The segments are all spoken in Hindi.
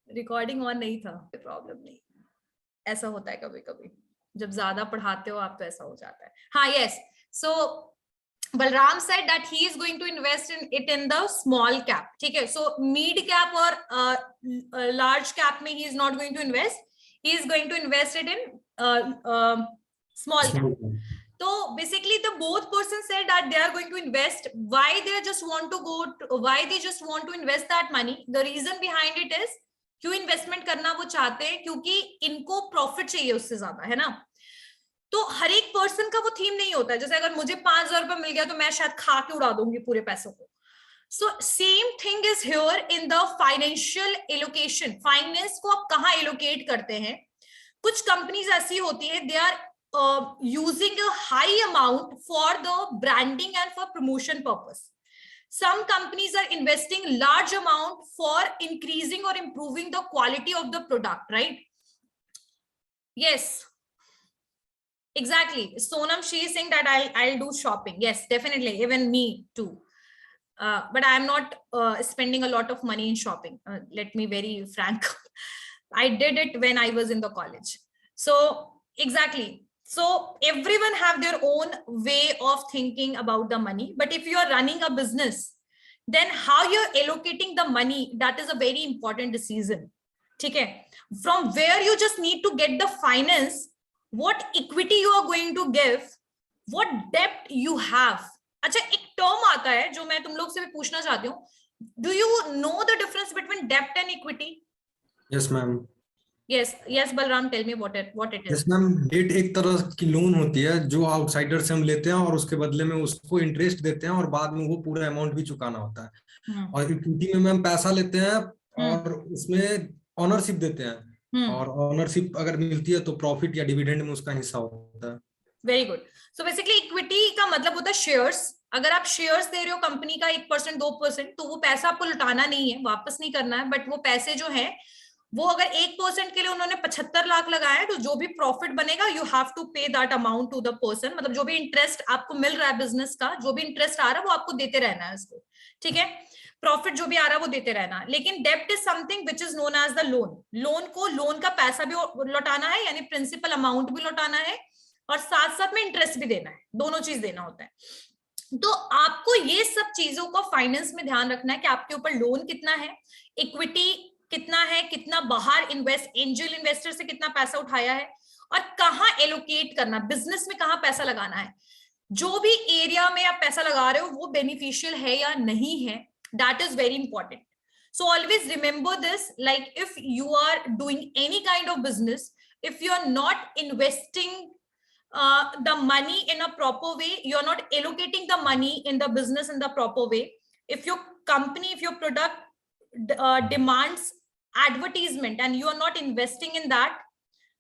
रिकॉर्डिंग ऑन नहीं था, प्रॉब्लम नहीं, ऐसा होता है कभी कभी जब ज्यादा पढ़ाते हो आप तो ऐसा हो जाता है. हाँ, yes. So Balram said that he is going to invest in it in the small cap. ठीक है, so mid cap और large cap में he is not going to invest. He is going to invest it in small cap. So basically, the both persons said that they are going to invest. Why they just want to go? Why they just want to invest that money? The reason behind it is क्यों इन्वेस्टमेंट करना वो चाहते हैं, क्योंकि इनको प्रॉफिट चाहिए उससे ज्यादा, है ना. तो हर एक पर्सन का वो थीम नहीं होता है. जैसे अगर मुझे 5,000 रुपए मिल गया तो मैं शायद खा के उड़ा दूंगी पूरे पैसों को. So same thing is here in the financial allocation. Finance को आप कहाँ एलोकेट करते हैं. कुछ कंपनीज ऐसी होती है, they are using a high amount for the branding and for promotion purpose. Some companies are investing large amount for increasing or improving the quality of the product, right? Yes. Exactly. Sonam, she is saying that I'll do shopping. Yes, definitely. Even me too. But I'm not spending a lot of money in shopping. Let me very frank. I did it when I was in the college. So exactly. So everyone have their own way of thinking about the money. But if you are running a business, then how you're allocating the money, that is a very important decision. Okay? From where you just need to get the finance, what equity you are going to give, what debt you have. अच्छा, एक टर्म आता है जो मैं तुम लोग से भी पूछना चाहती हूँ. Do you know the difference between debt and equity? Yes, ma'am. Yes, Balram, tell me what it is. Yes, ma'am. Debt एक तरह की लोन होती है जो आउटसाइडर से हम लेते हैं और उसके बदले में उसको इंटरेस्ट देते हैं और बाद में वो पूरा अमाउंट भी चुकाना होता है. और इक्विटी में मैम पैसा लेते हैं और उसमें ऑनरशिप देते हैं और ऑनरशिप अगर मिलती है तो प्रॉफिट या डिविडेंड में उसका हिस्सा होता है. Very good. So basically equity का मतलब होता है शेयर्स. अगर आप शेयर्स दे रहे हो कंपनी का 1% 2%, तो वो पैसा आपको लुटाना नहीं है, वापस नहीं करना है. बट वो पैसे जो है वो अगर 1% के लिए उन्होंने 75 लाख लगाया है, तो जो भी प्रॉफिट बनेगा you have to pay that amount to the person. मतलब जो भी इंटरेस्ट आपको मिल रहा है बिजनेस का, जो भी इंटरेस्ट आ रहा है वो आपको देते रहना है उसको. ठीक है, प्रॉफिट जो भी आ रहा है वो देते रहना. लेकिन डेप्ट is something which is known as the loan. Loan को लोन का पैसा भी लौटाना है, यानी प्रिंसिपल अमाउंट भी लौटाना है और साथ साथ में इंटरेस्ट भी देना है. दोनों चीज देना होता है. तो आपको ये सब चीजों का फाइनेंस में ध्यान रखना है कि आपके ऊपर लोन कितना है, इक्विटी कितना है, कितना बाहर एंजल इन्वेस्टर से कितना पैसा उठाया है और कहाँ एलोकेट करना, बिजनेस में कहाँ पैसा लगाना है. जो भी एरिया में आप पैसा लगा रहे हो वो बेनिफिशियल है या नहीं है, that is very important. So always remember this, like if you are doing any kind of business, if you are not investing the money in a proper way, you're not allocating the money in the business in the proper way. If your company, if your product demands advertisement and you are not investing in that,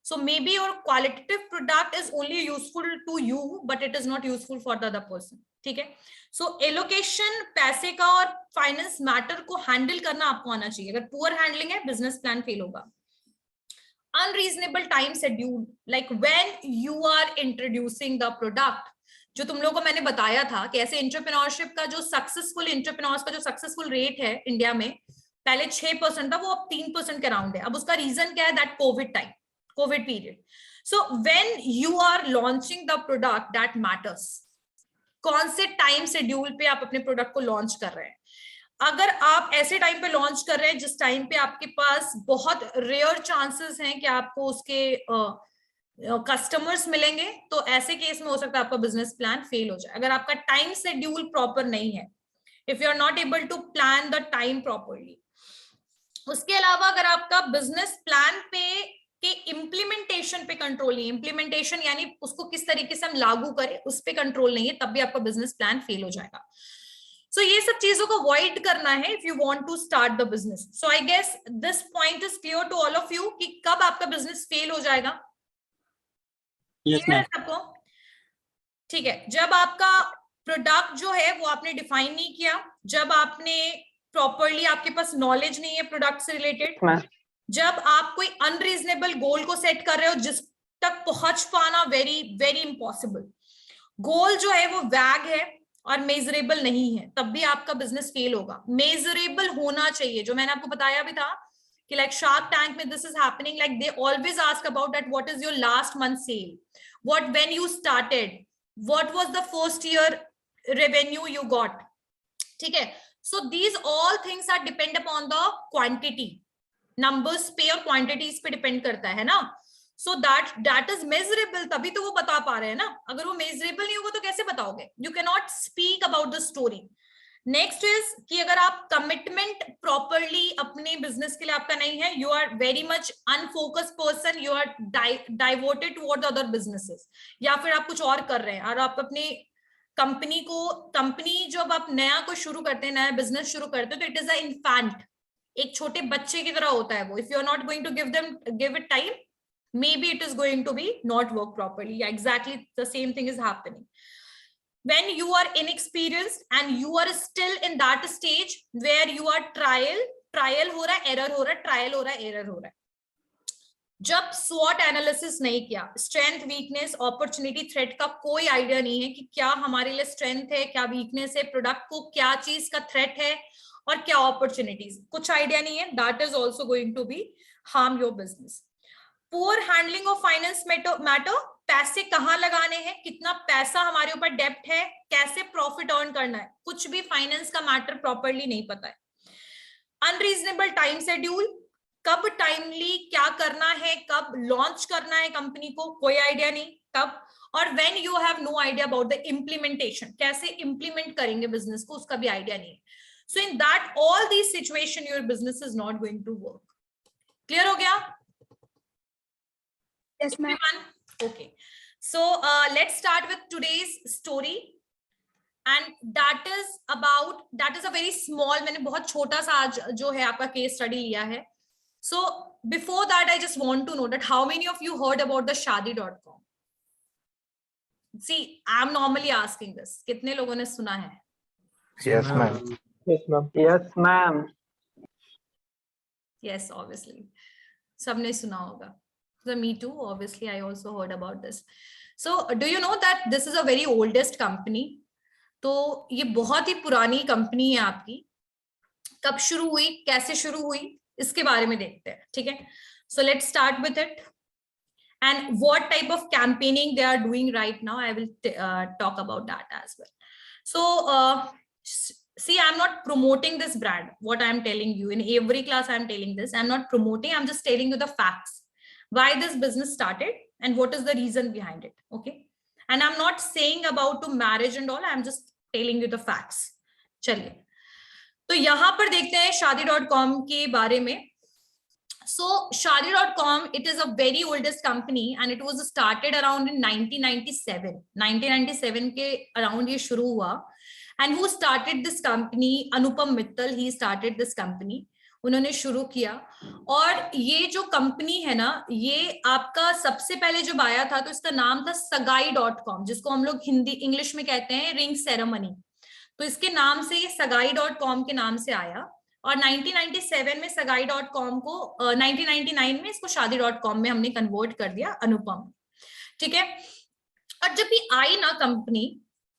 so maybe your qualitative product is only useful to you but it is not useful for the other person. ठीक है. So allocation, पैसे का और फाइनेंस मैटर को हैंडल करना आपको आना चाहिए. अगर पुअर हैंडलिंग है, बिजनेस प्लान फेल होगा. Unreasonable time schedule, like when you are introducing the product, जो तुम लोगों को मैंने बताया था कि ऐसे एंटरप्रेन्योरशिप का जो सक्सेसफुल एंटरप्रेन्योर्स का जो सक्सेसफुल रेट है इंडिया में, पहले 6% था, वो अब 3% के अराउंड है. अब उसका रीजन क्या है? That covid time, covid period. So when you are launching the product, that matters. कौन से टाइम शेड्यूल पे आप अपने प्रोडक्ट को लॉन्च कर रहे हैं. अगर आप ऐसे टाइम पे लॉन्च कर रहे हैं जिस टाइम पे आपके पास बहुत रेयर चांसेस हैं कि आपको उसके कस्टमर्स मिलेंगे, तो ऐसे केस में हो सकता है आपका बिजनेस प्लान फेल हो जाए. अगर आपका टाइम शेड्यूल प्रॉपर नहीं है, if you are not able to plan the time properly. उसके अलावा अगर आपका बिजनेस प्लान पे के इम्प्लीमेंटेशन पे कंट्रोल नहीं है, इम्प्लीमेंटेशन यानी उसको किस तरीके से हम लागू करें उस पे कंट्रोल नहीं है, तब भी आपका बिजनेस प्लान फेल हो जाएगा. So ये सब चीजों को अवॉइड करना है if you want to start the business. So I guess this point is clear to all of you कि कब आपका बिजनेस फेल हो जाएगा. Yes, ma'am. सबको ठीक है. जब आपका प्रोडक्ट जो है वो आपने डिफाइन नहीं किया, जब आपने प्रॉपरली, आपके पास नॉलेज नहीं है प्रोडक्ट से रिलेटेड, जब आप कोई अनरीजनेबल गोल को सेट कर रहे हो जिस तक पहुंच पाना वेरी वेरी इंपॉसिबल. गोल जो है वो वैग है, और मेजरेबल नहीं है, तब भी आपका बिजनेस फेल होगा। मेजरेबल होना चाहिए, जो मैंने आपको बताया भी था कि लाइक शार्क टैंक में this is happening, like they always ask about that what is your last month sale, what when you started, what was the first year revenue you got, ठीक है। So these all things are depend upon the quantity, numbers पे और क्वांटिटीज पे डिपेंड करता है ना। सो दैट इज मेजरेबल, तभी तो वो बता पा रहे हैं ना। अगर वो मेजरेबल नहीं होगा तो कैसे बताओगे? You can not speak about the story. Next is कि अगर आप कमिटमेंट प्रॉपरली अपने बिजनेस के लिए आपका नहीं है, you are very much unfocus person, you are diverted toward the other businesses, या फिर आप कुछ और कर रहे हैं और आप अपने कंपनी जब आप नया कुछ शुरू करते हैं, नया बिजनेस शुरू करते हैं, तो इट इज अ इन्फैंट, एक छोटे बच्चे की तरह होता है वो। If you are not going to give it time, maybe it is going to be not work properly. Yeah, exactly the same thing is happening when you are inexperienced and you are still in that stage where you are trial हो रहा है, error हो रहा है, trial हो रहा है, error हो रहा है। जब SWOT एनालिसिस नहीं किया, स्ट्रेंथ वीकनेस अपॉर्चुनिटी थ्रेट का कोई आइडिया नहीं है कि क्या हमारे लिए स्ट्रेंथ है, क्या वीकनेस है, प्रोडक्ट को क्या चीज का थ्रेट है और क्या अपॉर्चुनिटीज, कुछ आइडिया नहीं है, that is also going to be harm your business. Poor handling of finance matter, पैसे कहाँ लगाने हैं, कितना पैसा हमारे ऊपर डेब्ट है, कैसे प्रॉफिट अर्न करना है, कुछ भी फाइनेंस का मैटर प्रॉपरली नहीं पता है। अनरीजनेबल टाइम शेड्यूल, कब टाइमली क्या करना है, कब लॉन्च करना है कंपनी को, कोई आइडिया नहीं कब। और when you have no idea about the implementation, कैसे इंप्लीमेंट करेंगे बिजनेस को, उसका भी आइडिया नहीं है। So in that all these situation your business is not going to work. Clear हो गया? Yes, ma'am. Okay, so let's start with today's story, and that is a very small, मैंने बहुत छोटा सा आज जो है आपका केस स्टडी लिया है। So before that I just want to know that how many of you heard about the Shaadi.com? See, I'm normally asking this, कितने लोगों ने सुना है? Yes, ma'am. Yes, ma'am. Yes, ma'am. Yes, obviously सबने सुना होगा। So me too, obviously I also heard about this. So do you know that this is a very oldest company? तो ये बहुत ही पुरानी कंपनी है आपकी। कब शुरू हुई, कैसे शुरू हुई, इसके बारे में देखते हैं, ठीक है। So let's start with it and what type of campaigning they are doing right now. I will talk about that as well. So see, I'm not promoting this brand. What I'm telling you in every class, I'm telling this. I'm not promoting. I'm just telling you the facts. Why this business started and what is the reason behind it, okay? And I'm not saying about to marriage and all, I'm just telling you the facts. चलिए, तो यहाँ पर देखते हैं Shaadi.com के बारे में। So Shaadi.com, it is a very oldest company and it was started around in 1997. 1997 के around ये शुरू हुआ। And who started this company? Anupam Mittal, he started this company. उन्होंने शुरू किया। और ये जो कंपनी है ना, ये आपका सबसे पहले जब आया था तो इसका नाम था Sagai.com, जिसको हम लोग हिंदी इंग्लिश में कहते हैं रिंग सेरेमनी। तो इसके नाम से ये Sagai.com के नाम से आया। और 1997 में Sagai.com को 1999 में इसको Shaadi.com में हमने कन्वर्ट कर दिया, अनुपम, ठीक है। और जब ये आई ना कंपनी,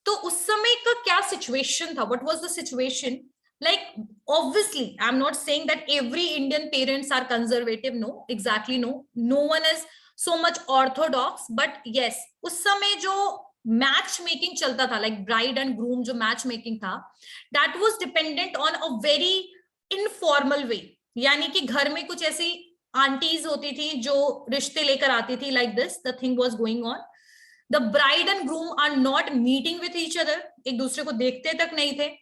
तो उस समय का क्या सिचुएशन था, what was the situation? Like, obviously, I'm not saying that every Indian parents are conservative. No, exactly no. No one is so much orthodox. But yes, उस समय जो मैच मेकिंग चलता था, like bride and groom जो मैच मेकिंग था, that was dependent on a very informal way. यानी कि घर में कुछ ऐसी आंटीज होती थी जो रिश्ते लेकर आती थी, like this, the thing was going on. The bride and groom are not meeting with each other. एक दूसरे को देखते तक नहीं थे।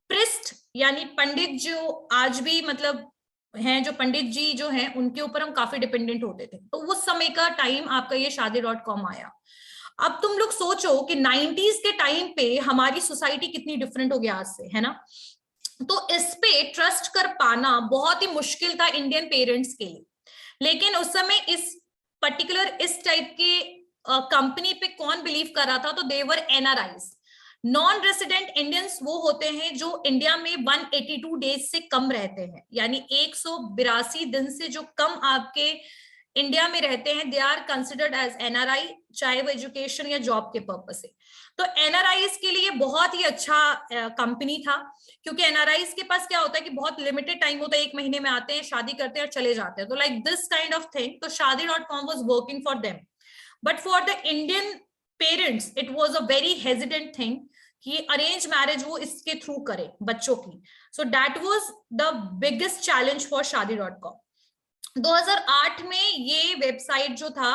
प्रिस्ट यानी पंडित जो आज भी मतलब हैं, जो पंडित जी जो हैं, उनके ऊपर हम काफी डिपेंडेंट होते थे। तो उस समय का टाइम आपका ये Shaadi.com आया। अब तुम लोग सोचो कि 90s के टाइम पे हमारी सोसाइटी कितनी डिफरेंट हो गया आज से, है ना। तो इस पे ट्रस्ट कर पाना बहुत ही मुश्किल था इंडियन पेरेंट्स के लिए। लेकिन उस समय इस पर्टिकुलर इस टाइप के कंपनी पे कौन बिलीव कर रहा था? तो देवर NRIs, नॉन रेसिडेंट इंडियंस, वो होते हैं जो इंडिया में 182 डेज से कम रहते हैं, यानी 182 दिन से जो कम आपके इंडिया में रहते हैं, they are considered as NRI, चाहे वो एजुकेशन या जॉब के पर्पज से। तो एनआरआईज के लिए बहुत ही अच्छा कंपनी था, क्योंकि एनआरआईज के पास क्या होता है कि बहुत लिमिटेड टाइम होता है, 1 महीने में आते हैं, शादी करते हैं और चले जाते हैं, तो like this kind of thing. तो Shaadi.com was working for them, but for the Indian parents it was a very hesitant thing कि अरेंज मैरिज वो इसके थ्रू करे बच्चों की। So that was the biggest challenge for Shaadi.com। 2008 में ये वेबसाइट जो था,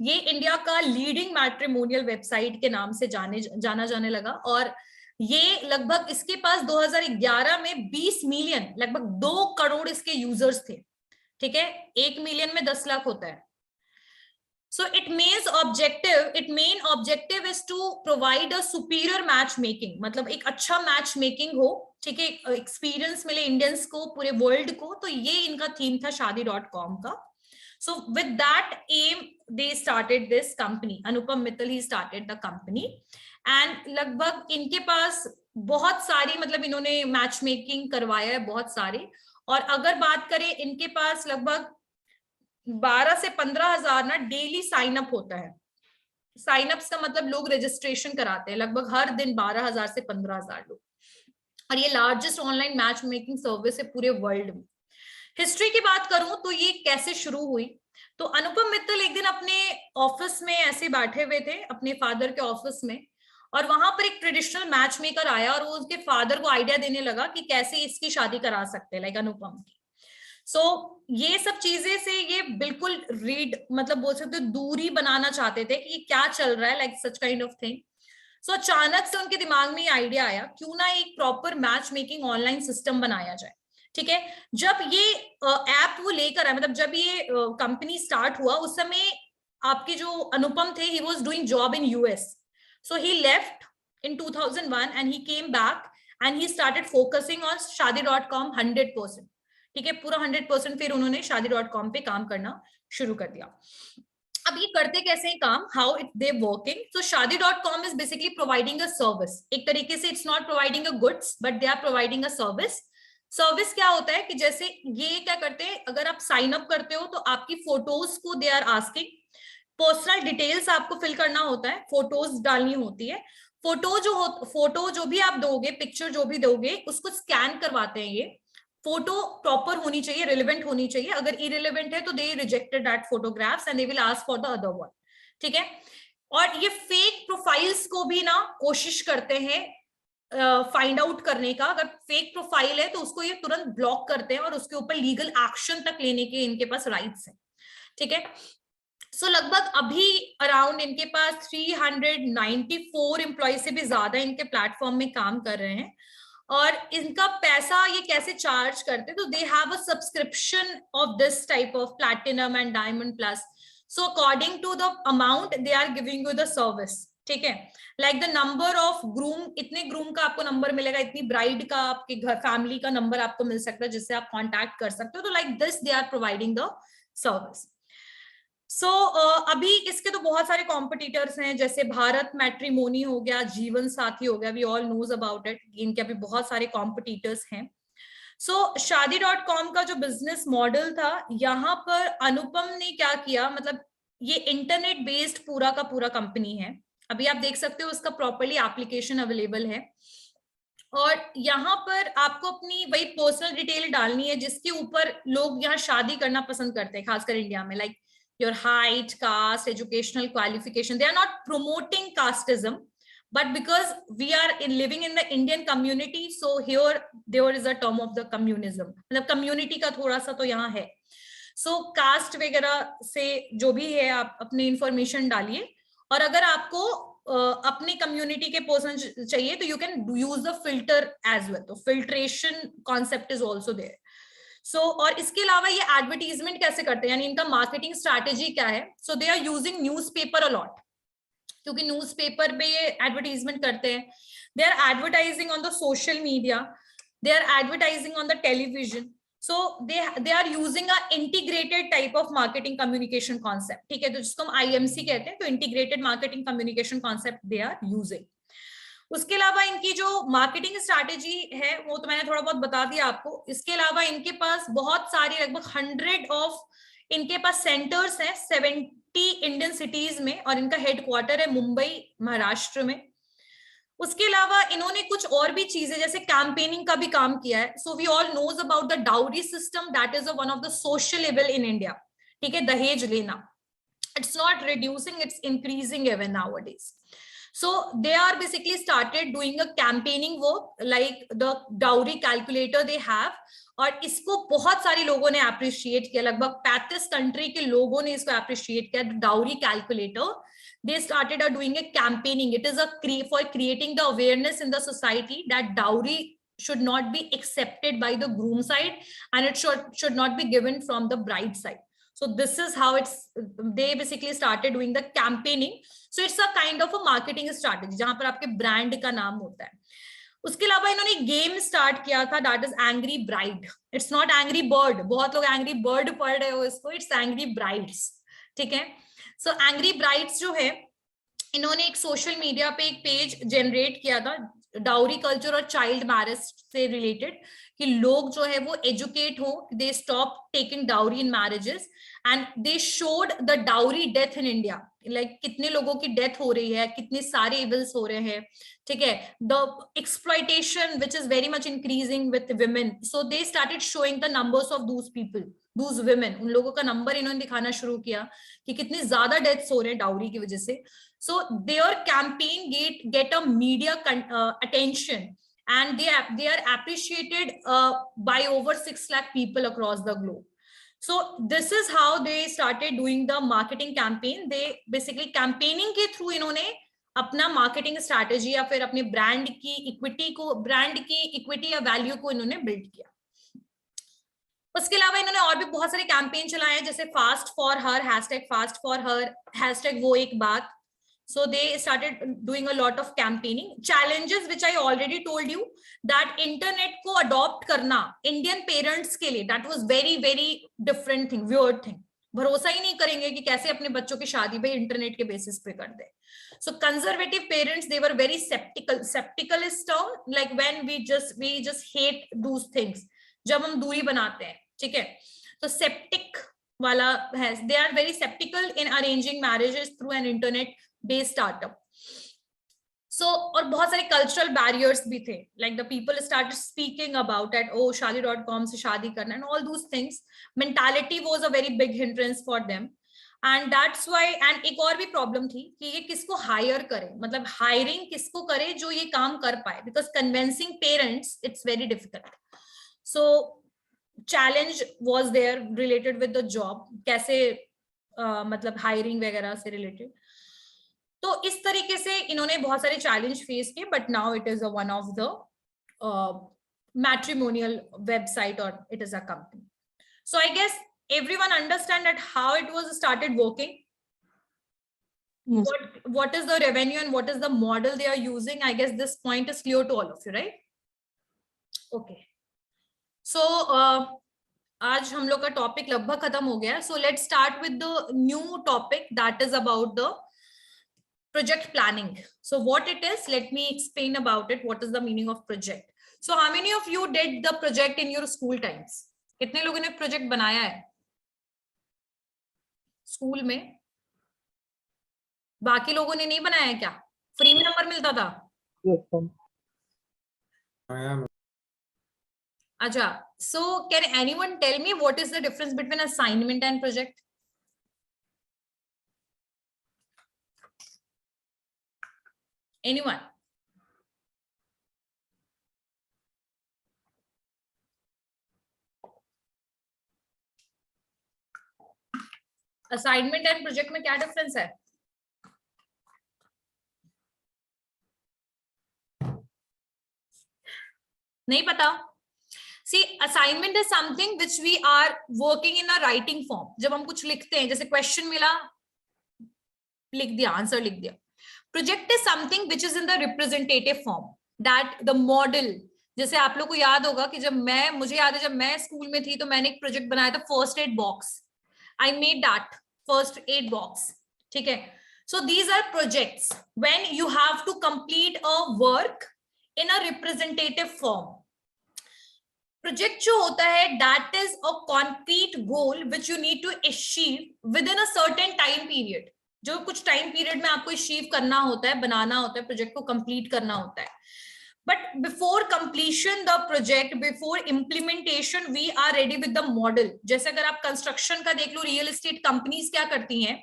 ये इंडिया का लीडिंग मैट्रिमोनियल वेबसाइट के नाम से जाना जाने लगा, और ये लगभग इसके पास 2011 में 20 मिलियन, लगभग 2 करोड़ इसके यूजर्स थे। ठीक है, 1 मिलियन में 10 लाख होता है। So it main objective is to provide a superior matchmaking, मतलब एक अच्छा मैच मेकिंग हो, ठीक है, एक्सपीरियंस मिले इंडियंस को, पूरे वर्ल्ड को। तो ये इनका थीम था Shaadi.com का। So with that aim they started this company. Anupam Mittal he started the company, and लगभग इनके पास बहुत सारी, मतलब इन्होंने मैच मेकिंग करवाया है बहुत सारे। और अगर बात करें, इनके पास लगभग 12 से 15 हजार ना डेली साइन अप होता है। साइन अप्स का मतलब लोग रजिस्ट्रेशन कराते हैं, लगभग हर दिन 12,000 से 15,000 लोग, और ये largest online match making service है पूरे वर्ल्ड में। हिस्ट्री की बात करूं तो ये कैसे शुरू हुई, तो अनुपम मित्तल एक दिन अपने ऑफिस में ऐसे बैठे हुए थे, अपने फादर के ऑफिस में, और वहां पर एक ट्रेडिशनल मैच मेकर आया और वो उसके फादर को आइडिया देने लगा कि कैसे इसकी शादी करा सकते हैं, लाइक अनुपम की। सो ये सब चीजें से ये बिल्कुल मतलब बोल सकते हो दूरी बनाना चाहते थे कि ये क्या चल रहा है, like such kind of thing. So अचानक से उनके दिमाग में ये आइडिया आया, क्यों ना एक proper match making online system बनाया जाए। ठीक है, जब ये ऐप वो लेकर आए, मतलब जब ये कंपनी स्टार्ट हुआ, उस समय आपके जो अनुपम थे, he was doing job in US. So he left in 2001 and he came back and he started focusing on Shaadi.com 100%। ठीक है, पूरा 100% फिर उन्होंने Shaadi.com पे काम करना शुरू कर दिया। अब ये करते कैसे हैं काम, how it they working. So Shaadi.com is basically providing a service. एक तरीके से it's not providing a goods, but they are providing a service. Service क्या होता है कि जैसे ये क्या करते हैं, अगर आप साइन अप करते हो तो आपकी फोटोज को they are asking, personal details आपको फिल करना होता है, फोटोज डालनी होती है। फोटो जो भी आप दोगे, पिक्चर जो भी दोगे, उसको स्कैन करवाते हैं। ये फोटो प्रॉपर होनी चाहिए, रिलेवेंट होनी चाहिए। अगर इरिलेवेंट है तो they rejected that photographs and they will ask for the other one. ठीक है, और ये फेक प्रोफाइल्स को भी ना कोशिश करते हैं फाइंड आउट करने का। अगर फेक प्रोफाइल है तो उसको ये तुरंत ब्लॉक करते हैं और उसके ऊपर लीगल एक्शन तक लेने के इनके पास राइट्स हैं। ठीक है, सो लगभग अभी अराउंड इनके पास 394 एम्प्लॉय से भी ज्यादा इनके प्लेटफॉर्म में काम कर रहे हैं। और इनका पैसा ये कैसे चार्ज करते हैं, तो they have a subscription of this type of platinum and diamond plus. So according to the amount they are giving you the service. ठीक है, like the number of groom, इतने ग्रूम का आपको नंबर मिलेगा, इतनी ब्राइड का, आपके घर फैमिली का नंबर आपको मिल सकता है जिससे आप कांटेक्ट कर सकते हो। तो like this they are providing the service. So अभी इसके तो बहुत सारे कॉम्पिटिटर्स हैं, जैसे भारत मैट्रिमोनी हो गया, जीवन साथी हो गया, we all knows about it. इनके अभी बहुत सारे कॉम्पिटिटर्स हैं। सो Shaadi.com का जो बिजनेस मॉडल था, यहाँ पर अनुपम ने क्या किया, मतलब ये इंटरनेट बेस्ड पूरा का पूरा कंपनी है। अभी आप देख सकते हो उसका प्रॉपरली एप्लीकेशन अवेलेबल है, और यहाँ पर आपको अपनी वही पर्सनल डिटेल डालनी है जिसके ऊपर लोग यहाँ शादी करना पसंद करते हैं, खासकर इंडिया में, like your height, caste, educational qualification. They are not promoting casteism, but because we are living in the Indian community, so here there is a term of the communism. मतलब community का थोड़ा सा तो यहाँ है। So caste वगैरह से जो भी है आप अपने information डालिए, और अगर आपको अपने कम्युनिटी के पर्सन चाहिए तो you can use the filter as well. तो filtration concept is also there. So और इसके अलावा ये एडवर्टीजमेंट कैसे करते हैं, यानी इनका मार्केटिंग स्ट्रैटेजी क्या है। So they are using newspaper a lot, क्योंकि न्यूज़पेपर पे ये एडवर्टीजमेंट करते हैं। They are advertising on the social media, they are advertising on the television. So they are using a integrated type of marketing communication concept. ठीक है, तो जिसको हम IMC कहते हैं, तो integrated marketing communication concept they are using. उसके अलावा इनकी जो मार्केटिंग स्ट्रैटेजी है वो तो मैंने थोड़ा बहुत बता दिया आपको। इसके अलावा इनके पास बहुत सारी, लगभग 100 ऑफ इनके पास सेंटर्स हैं 70 इंडियन सिटीज में और इनका हेडक्वार्टर है मुंबई महाराष्ट्र में। उसके अलावा इन्होंने कुछ और भी चीजें जैसे कैंपेनिंग का भी काम किया है। So we all knows about the dowry system, that is one of the social evil in India. ठीक है, दहेज लेना, it's not reducing, it's increasing even nowadays. So they are basically started doing a campaigning work like the dowry calculator they have, और इसको बहुत सारे लोगों ने अप्रिशिएट किया, लगभग 35 कंट्री के लोगों ने इसको अप्रिशिएट किया। Dowry calculator, they started doing a campaigning. It is a for creating the awareness in the society that dowry should not be accepted by the groom side and it should not be given from the bride side. So this is how they basically started doing the campaigning. So it's a kind of a marketing strategy जहां पर आपके ब्रांड का नाम होता है। उसके अलावा इन्होंने गेम स्टार्ट किया था, that is angry bride. It's not angry bird, बहुत लोग एंग्री बर्ड पढ़ रहे हो इसको, इट्स एंग्री ब्राइड्स। ठीक है, सो एंग्री ब्राइड्स जो है, इन्होंने एक सोशल मीडिया पे एक पेज जनरेट किया था डाउरी कल्चर और चाइल्ड मैरिज से रिलेटेड, कि लोग जो है वो एजुकेट हो, they stop taking dowry in marriages and they showed the dowry death in India, like कितने लोगों की डेथ हो रही है, कितने सारे इविल्स हो रहे हैं। ठीक है, the exploitation which is very much increasing with women, so they started showing the numbers of दूस पीपल, दूस विमेन, उन लोगों का नंबर इन्होंने दिखाना शुरू किया कि कितनी ज्यादा डेथ्स हो रहे हैं डाउरी की वजह से। So their campaign get a media attention and they are appreciated by over 6 lakh people across the globe. So this is how they started doing the marketing campaign. They basically campaigning के through इन्होंने अपना marketing strategy या फिर अपने brand की equity या value को इन्होंने build किया। उसके अलावा इन्होंने और भी बहुत सारे कैंपेन चलाए हैं, जैसे fast for her, #fast for her, वो एक बात। So they started doing a lot of campaigning. Challenges which I already told you, that internet को adopt करना Indian parents के लिए, that was very very different thing, weird thing. भरोसा ही नहीं करेंगे कि कैसे अपने बच्चों की शादी भाई इंटरनेट के बेसिस पे कर दे। So conservative parents, they were very skeptical is term, like when we just hate those things, जब हम दूरी बनाते हैं। ठीक है, तो सेप्टिक वाला है, they are very skeptical in arranging marriages through an internet based startup. So और बहुत सारे cultural barriers भी थे, like the people started speaking about it, oh shaadi.com से शादी करना and all those things. Mentality was a very big hindrance for them and that's why, and एक और भी problem थी कि ये किसको hire करे, मतलब hiring किसको करे जो ये काम कर पाए, because convincing parents it's very difficult. So challenge was there related with the job, कैसे मतलब hiring वगैरह से related। तो इस तरीके से इन्होंने बहुत सारे चैलेंज फेस किए, but now it is one of the matrimonial website और it is a company. So I guess everyone understand that how it was started working? Yes. What is the revenue and what is the model they are using? I guess this point is clear to all of you, right? Okay. So आज हम लोग का टॉपिक लगभग खत्म हो गया, so let's start with the new topic that is about the project planning. So what it is, let me explain about it. What is the meaning of project? So how many of you did the project in your school times? कितने लोगों ने प्रोजेक्ट बनाया है स्कूल में? बाकी लोगों ने नहीं बनाया है क्या? फ्री में नंबर मिलता था? अच्छा, so can anyone tell me what is the difference between assignment and project? Anyone? Assignment and project में क्या डिफरेंस है? नहीं पता? See, assignment is something which we are working in a writing form. जब हम कुछ लिखते हैं, जैसे क्वेश्चन मिला, लिख दिया, आंसर लिख दिया। Project is something which is in the representative form, that the model, जैसे आप लोग को याद होगा कि मुझे याद है जब मैं स्कूल में थी तो मैंने एक प्रोजेक्ट बनाया था, first aid box. I made that first aid box. ठीक है, so these are projects when you have to complete a work in a representative form. Project जो होता है that is a concrete goal which you need to achieve within a certain time period, जो कुछ टाइम पीरियड में आपको अचीव करना होता है, बनाना होता है, प्रोजेक्ट को कंप्लीट करना होता है. But before completion the project, before implementation, we are ready with the model. जैसे अगर आप कंस्ट्रक्शन का देख लो, रियल एस्टेट कंपनीज क्या करती हैं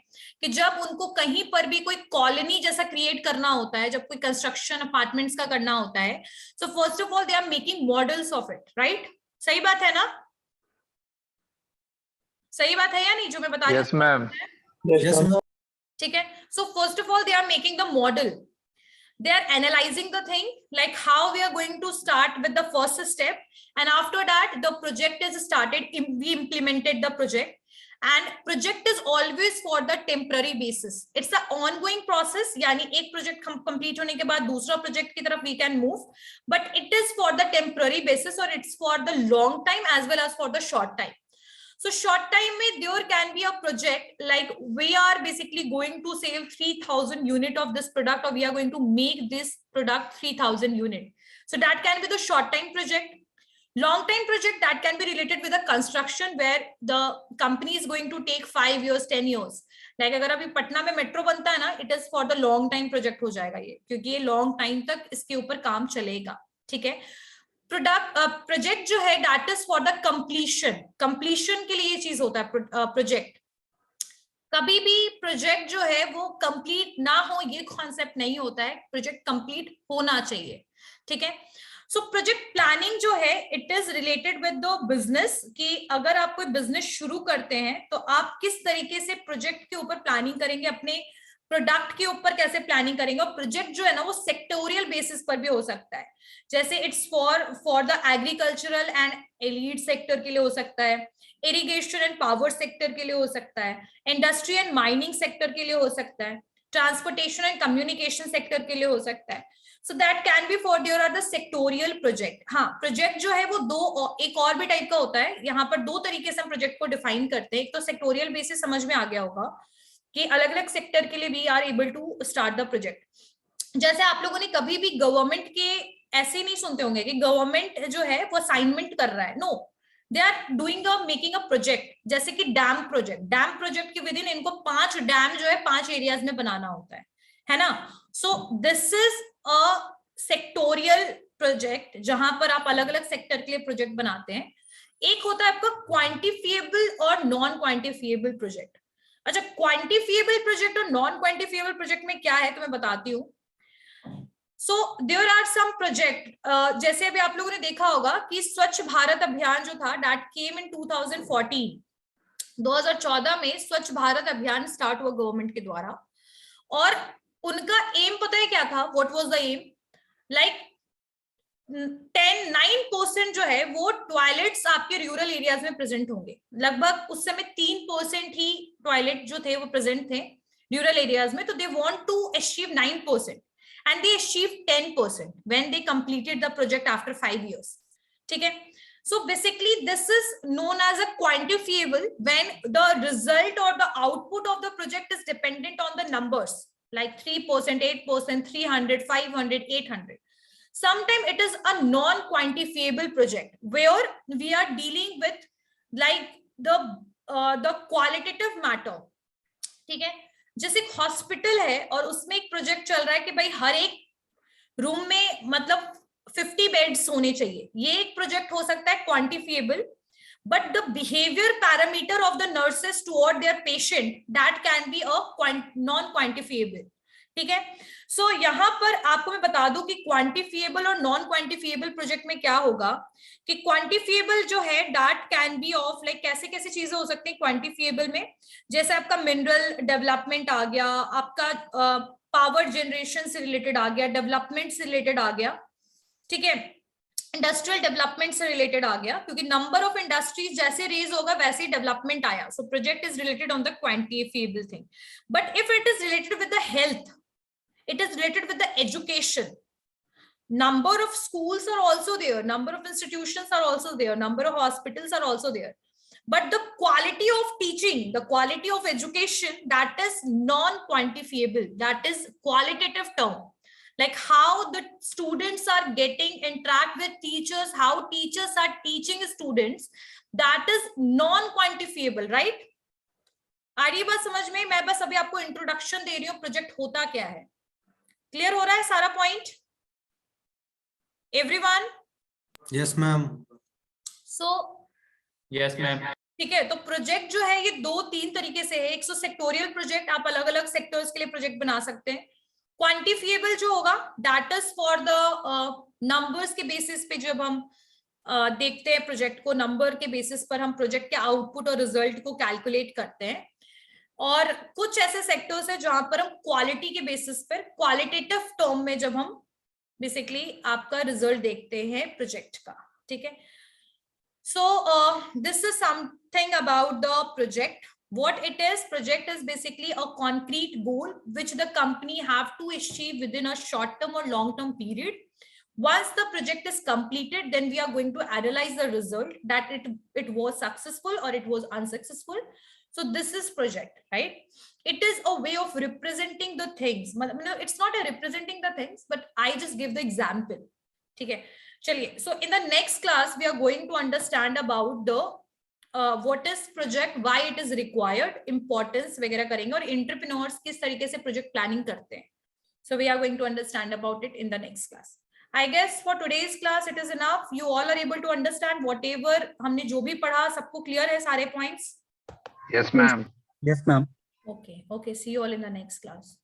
कि जब उनको कहीं पर भी कोई कॉलोनी जैसा क्रिएट करना होता है, जब कोई कंस्ट्रक्शन अपार्टमेंट्स का करना होता है, so first of all they are making models of it, right? सही बात है ना? सही बात है या नहीं जो मैं बता रही हूँ? Yes, ma'am. Yes, ma'am. ठीक है. So first of all they are making the model. They are analyzing the thing, like how we are going to start with the first step, and after that the project is started. We implemented the project, and project is always for the temporary basis. It's the ongoing process. यानी एक project complete होने के बाद दूसरा project की तरफ we can move, but it is for the temporary basis, or it's for the long time as well as for the short time. So short time में there can be a project like we are basically going to save 3000 unit of this product, or we are going to make this product 3000 unit. So that can be the short time project. Long time project that can be related with the construction where the company is going to take 5 years, 10 years. Like अगर अभी पटना में मेट्रो बनता है ना, it is for the long time project हो जाएगा ये, क्योंकि ये long time तक इसके ऊपर काम चलेगा. ठीक है. प्रोजेक्ट जो है that is for the completion के लिए ये चीज होता है. प्रोजेक्ट कभी भी प्रोजेक्ट जो है वो कंप्लीट ना हो ये कॉन्सेप्ट नहीं होता है. प्रोजेक्ट कंप्लीट होना चाहिए. ठीक है. सो प्रोजेक्ट प्लानिंग जो है it is related with the business, कि अगर आप कोई बिजनेस शुरू करते हैं तो आप किस तरीके से प्रोजेक्ट के ऊपर प्लानिंग करेंगे, अपने प्रोडक्ट के ऊपर कैसे प्लानिंग करेंगे. और प्रोजेक्ट जो है ना वो सेक्टोरियल बेसिस पर भी हो सकता है. जैसे it's for the agricultural and allied sector के लिए हो सकता है, इरिगेशन एंड पावर सेक्टर के लिए हो सकता है, इंडस्ट्री एंड माइनिंग सेक्टर के लिए हो सकता है, ट्रांसपोर्टेशन एंड कम्युनिकेशन सेक्टर के लिए हो सकता है. So that can be for there are the sectorial project. हाँ, प्रोजेक्ट जो है वो एक और भी टाइप का होता है. यहाँ पर दो तरीके से हम प्रोजेक्ट को डिफाइन करते हैं. एक तो सेक्टोरियल बेसिस समझ में आ गया होगा कि अलग अलग सेक्टर के लिए we are able to start the project. जैसे आप लोगों ने कभी भी गवर्नमेंट के ऐसे नहीं सुनते होंगे कि गवर्नमेंट जो है वो असाइनमेंट कर रहा है. No, they are doing making a project. जैसे कि डैम प्रोजेक्ट के विद इन इनको 5 डैम जो है 5 एरियाज में बनाना होता है ना. So this is a sectoral project जहां पर आप अलग अलग सेक्टर के लिए प्रोजेक्ट बनाते हैं. एक होता है आपका क्वांटिफिएबल और नॉन क्वांटिफिएबल प्रोजेक्ट. अच्छा, क्वांटिफिएबल प्रोजेक्ट और नॉन क्वांटिफिएबल प्रोजेक्ट में क्या है तो मैं बताती हूँ. So there are some project, जैसे अभी आप लोगों ने देखा होगा कि स्वच्छ भारत अभियान जो था दैट केम इन 2014. 2014 में स्वच्छ भारत अभियान स्टार्ट हुआ गवर्नमेंट के द्वारा, और उनका एम पता है क्या था? What was the aim? Like 9% जो है वो टॉयलेट्स आपके रूरल एरियाज में प्रेजेंट होंगे. लगभग उस समय 3% ही टॉयलेट जो थे वो प्रेजेंट थे रूरल एरियाज में. तो they want to achieve 9% and they achieved 10% when they completed the project after 5 years. ठीक है. So basically this is known as a quantifiable when the result or the output of the project is dependent on the numbers like 3%, 8%, 300, 500, 800. Sometimes it is a non-quantifiable project where we are dealing with like the qualitative matter. ठीक है. जैसे एक हॉस्पिटल है और उसमें एक प्रोजेक्ट चल रहा है कि भाई हर एक रूम में मतलब 50 बेड्स होने चाहिए. ये एक प्रोजेक्ट हो सकता है quantifiable, but the behaviour parameter of the nurses toward their patient that can be a non quantifiable. ठीक है. सो यहाँ पर आपको मैं बता दूं कि क्वांटिफिएबल और नॉन क्वांटिफिएबल प्रोजेक्ट में क्या होगा कि क्वांटिफिएबल जो है that can B of like कैसे कैसे चीजें हो सकती है क्वांटिफिएबल में. जैसे आपका मिनरल डेवलपमेंट आ गया, आपका पावर जनरेशन से रिलेटेड आ गया, डेवलपमेंट से रिलेटेड आ गया. ठीक है. इंडस्ट्रियल डेवलपमेंट से रिलेटेड आ गया, क्योंकि नंबर ऑफ इंडस्ट्रीज जैसे रेज होगा वैसे ही डेवलपमेंट आया. So project is related on the quantifiable thing. But if it is related with the health, it is related with the education. Number of schools are also there, number of institutions are also there, number of hospitals are also there, but the quality of teaching, the quality of education, that is non quantifiable, that is qualitative term. like how the students are getting interact with teachers, how teachers are teaching students, that is non quantifiable, right? आ रही बात समझ में? मैं बस अभी आपको इंट्रोडक्शन दे रही हूँ प्रोजेक्ट होता क्या है. क्लियर हो रहा है सारा point everyone? Yes ma'am. So yes ma'am. ठीक है, तो प्रोजेक्ट जो है ये 2-3 तरीके से है. एक तो सेक्टोरियल प्रोजेक्ट, आप अलग अलग सेक्टर्स के लिए प्रोजेक्ट बना सकते हैं. क्वांटिफिएबल जो होगा that is for the numbers के बेसिस पे, जब हम देखते हैं प्रोजेक्ट को, नंबर के बेसिस पर हम प्रोजेक्ट के आउटपुट और रिजल्ट को कैलकुलेट करते हैं. और कुछ ऐसे सेक्टर्स है जहां पर हम क्वालिटी के बेसिस पर, क्वालिटेटिव टर्म में जब हम बेसिकली आपका रिजल्ट देखते हैं प्रोजेक्ट का. ठीक है, so this is something about the project. What it is, project is basically a concrete goal which the company have to achieve within a short term or long term period. Once the project is completed, then we are going to analyze the result, that it was successful or it was unsuccessful. So this is project, right? It is a way of representing the things. It's not a representing the things, but I just give the example. Okay, chaliye. So in the next class, we are going to understand about the what is project, why it is required, importance वगैरह करेंगे, और entrepreneurs किस तरीके से project planning करते हैं. So we are going to understand about it in the next class. I guess for today's class it is enough. You all are able to understand whatever हमने जो भी पढ़ा, सबको clear है सारे points? Yes, ma'am. Yes, ma'am. Okay, okay. See you all in the next class.